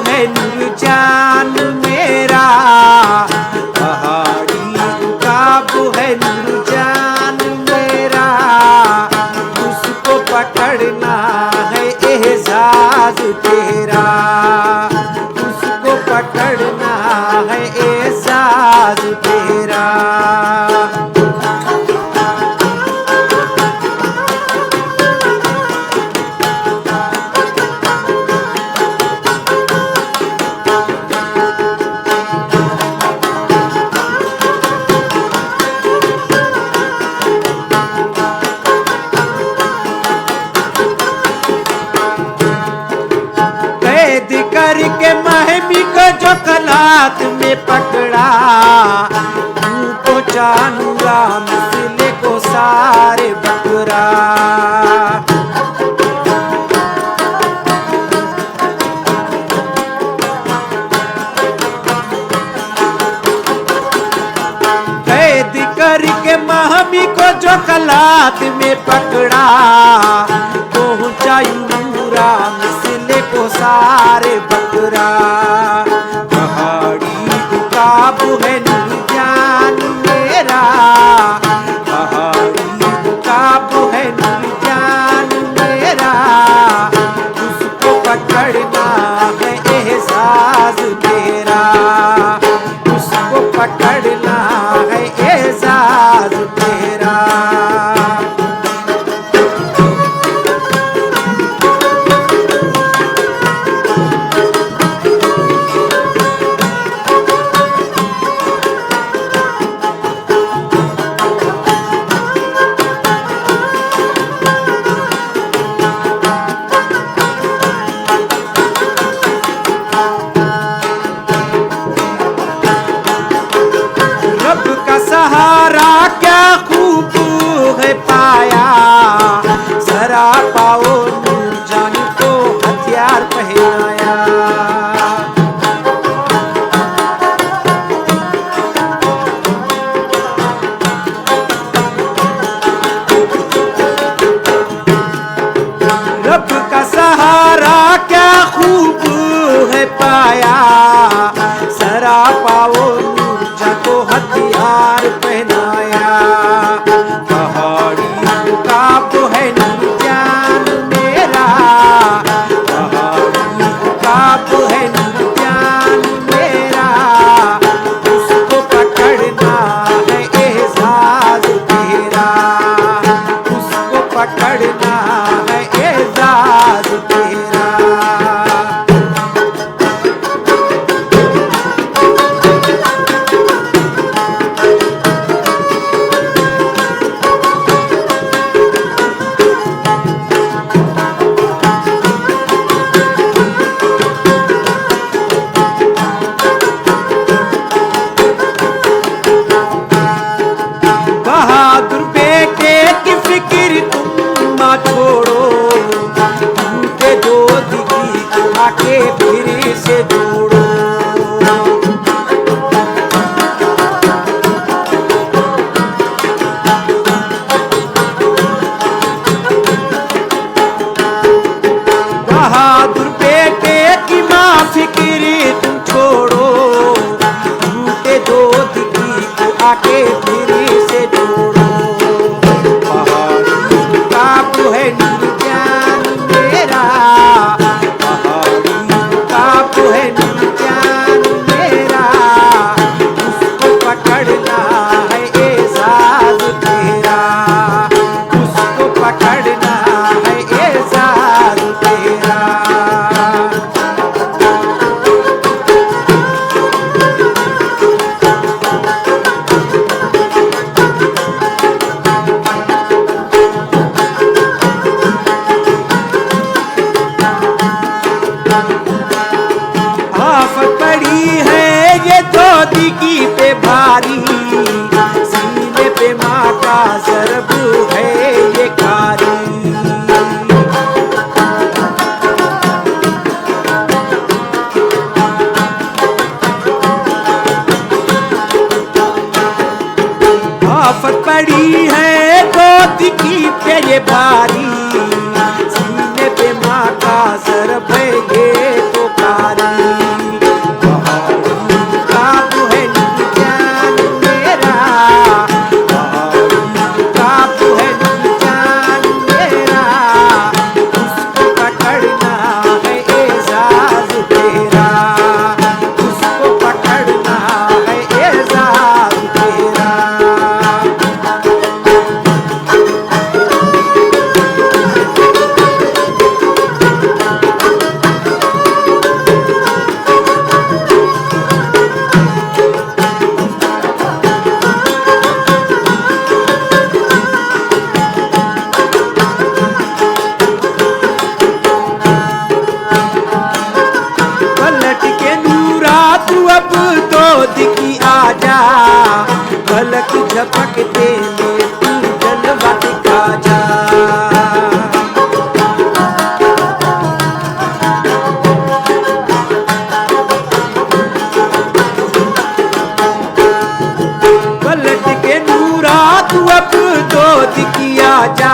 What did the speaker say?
है नूरजान मेरा, पहाड़ी काबू है नूरजान मेरा, उसको पकड़ना है एहसास तेरा, उसको पकड़ना है एहसास तेरा। कैद करके महमी को जो कलात में पकड़ा, को जानूंगा मिसले को सारे बकरा। कैद करके महमी को जो कलात में पकड़ा, पहुंचाई नूरा मिसले को सारे बकरा। पहाड़ी काबू है नूरजान मेरा, पहाड़ी काबू है नूरजान मेरा, उसको पकड़ना है एहसास तेरा, उसको पकड़ना है एहसास तेरा। भगते में तू जलवा दिखा जा। पलट के नूरा तू अब दो किया जा,